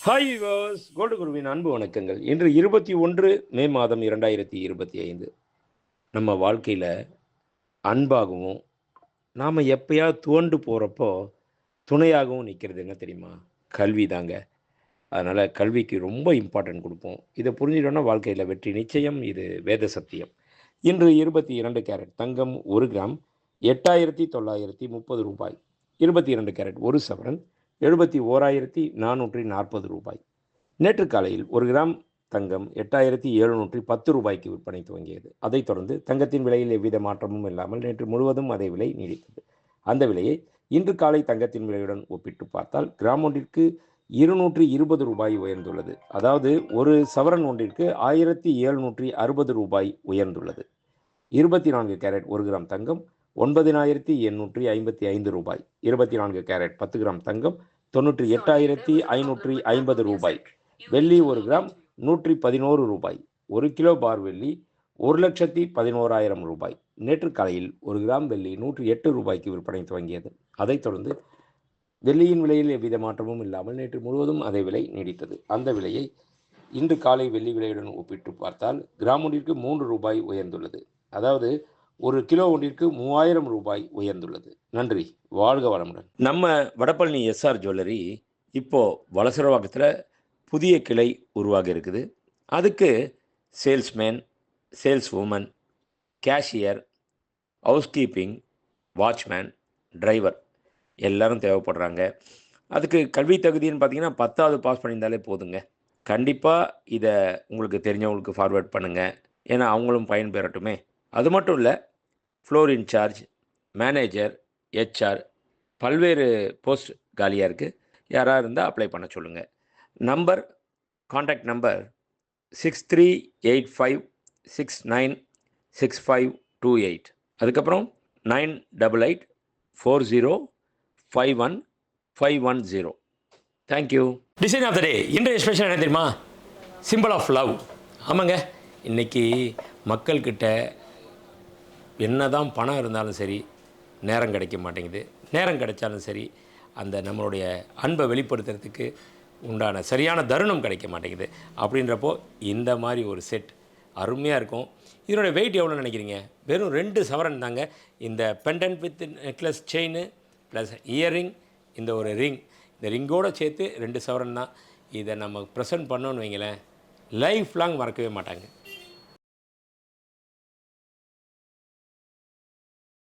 Hi viewers, gold குருவின் அன்பு வணக்கங்கள். இன்று 21 மே மாதம் 2025. நம்ம வாழ்க்கையில் அன்பாகவும் நாம் எப்பயாவது துவண்டு போகிறப்போ துணையாகவும் நிற்கிறது என்ன தெரியுமா? கல்வி தாங்க. அதனால் கல்விக்கு ரொம்ப இம்பார்ட்டன்ட் கொடுப்போம். இதை புரிஞ்சுட்டோன்னா வாழ்க்கையில் வெற்றி நிச்சயம். இது வேத சத்தியம். இன்று 22 கேரட் தங்கம் 1 கிராம் 8,930 ரூபாய். 22 கேரட் 1 சவரன் 71,440 ரூபாய். நேற்று காலையில் 1 கிராம் தங்கம் 8,710 ரூபாய்க்கு விற்பனை துவங்கியது. அதைத் தொடர்ந்து தங்கத்தின் விலையில் எவ்வித மாற்றமும் இல்லாமல் நேற்று முழுவதும் அதே விலை நீடித்தது. அந்த விலையை இன்று காலை தங்கத்தின் விலையுடன் ஒப்பிட்டு பார்த்தால் கிராம் ஒன்றிற்கு 220 ரூபாய் உயர்ந்துள்ளது. அதாவது ஒரு சவரன் ஒன்றிற்கு 1,760 ரூபாய் உயர்ந்துள்ளது. 24 கேரட் 1 கிராம் தங்கம் 9,855 ரூபாய். 24 கேரட் 10 கிராம் தங்கம் 98,550 ரூபாய். வெள்ளி 1 கிராம் 111 ரூபாய். 1 கிலோ பார் வெள்ளி 1,11,000 ரூபாய். நேற்று காலையில் 1 கிராம் வெள்ளி 108 ரூபாய்க்கு விற்பனை துவங்கியது. அதைத் தொடர்ந்து வெள்ளியின் விலையில் எவ்வித மாற்றமும் இல்லாமல் நேற்று முழுவதும் அதே விலை நீடித்தது. அந்த விலையை இன்று காலை வெள்ளி விலையுடன் ஒப்பிட்டு பார்த்தால் கிராம் ஒன்றிற்கு 3 ரூபாய் உயர்ந்துள்ளது. அதாவது ஒரு கிலோ ஒன்றிற்கு 3,000 ரூபாய் உயர்ந்துள்ளது. நன்றி, வாழ்க வளமுடன். நம்ம வடபழனி எஸ்ஆர் ஜுவல்லரி இப்போது வலசரவாக்கத்தில் புதிய கிளை உருவாகி இருக்குது. அதுக்கு salesman, saleswoman, cashier, housekeeping, watchman, driver எல்லோரும் தேவைப்படுறாங்க. அதுக்கு கல்வி தகுதின்னு பார்த்தீங்கன்னா 10வது பாஸ் பண்ணியிருந்தாலே போதுங்க. கண்டிப்பாக இதை உங்களுக்கு தெரிஞ்சவங்களுக்கு ஃபார்வேர்ட் பண்ணுங்கள். ஏன்னா அவங்களும் பயன்பெறட்டுமே. அது மட்டும் இல்லை, ஃப்ளோர் இன்சார்ஜ், மேனேஜர், ஹெச்ஆர் பல்வேறு போஸ்ட் காலியாக இருக்குது. யாராக இருந்தால் அப்ளை பண்ண சொல்லுங்கள். Number, contact number 6385696528. அதுக்கப்புறம் 9884051510. Thank you. Design of the day இன்றைய ஸ்பெஷல் என்ன தெரியுமா? Simple of love. ஆமாங்க, இன்றைக்கி மக்கள்கிட்ட என்ன தான் பணம் இருந்தாலும் சரி, நேரம் கிடைக்க மாட்டேங்குது. நேரம் கிடைச்சாலும் சரி, அந்த நம்மளுடைய அன்பை வெளிப்படுத்துறதுக்கு உண்டான சரியான தருணம் கிடைக்க மாட்டேங்குது. அப்படின்றப்போ இந்த மாதிரி ஒரு செட் அருமையாக இருக்கும். இதனுடைய வெயிட் எவ்வளோ நினைக்கிறீங்க? வெறும் 2 சவரன் தாங்க. இந்த pendant with necklace chain plus earring, இந்த ஒரு ரிங், இந்த ரிங்கோடு சேர்த்து 2 சவரன் தான். இதை நம்ம ப்ரெசென்ட் பண்ணோன்னு வைங்களேன், லைஃப் லாங் மறக்கவே மாட்டாங்க.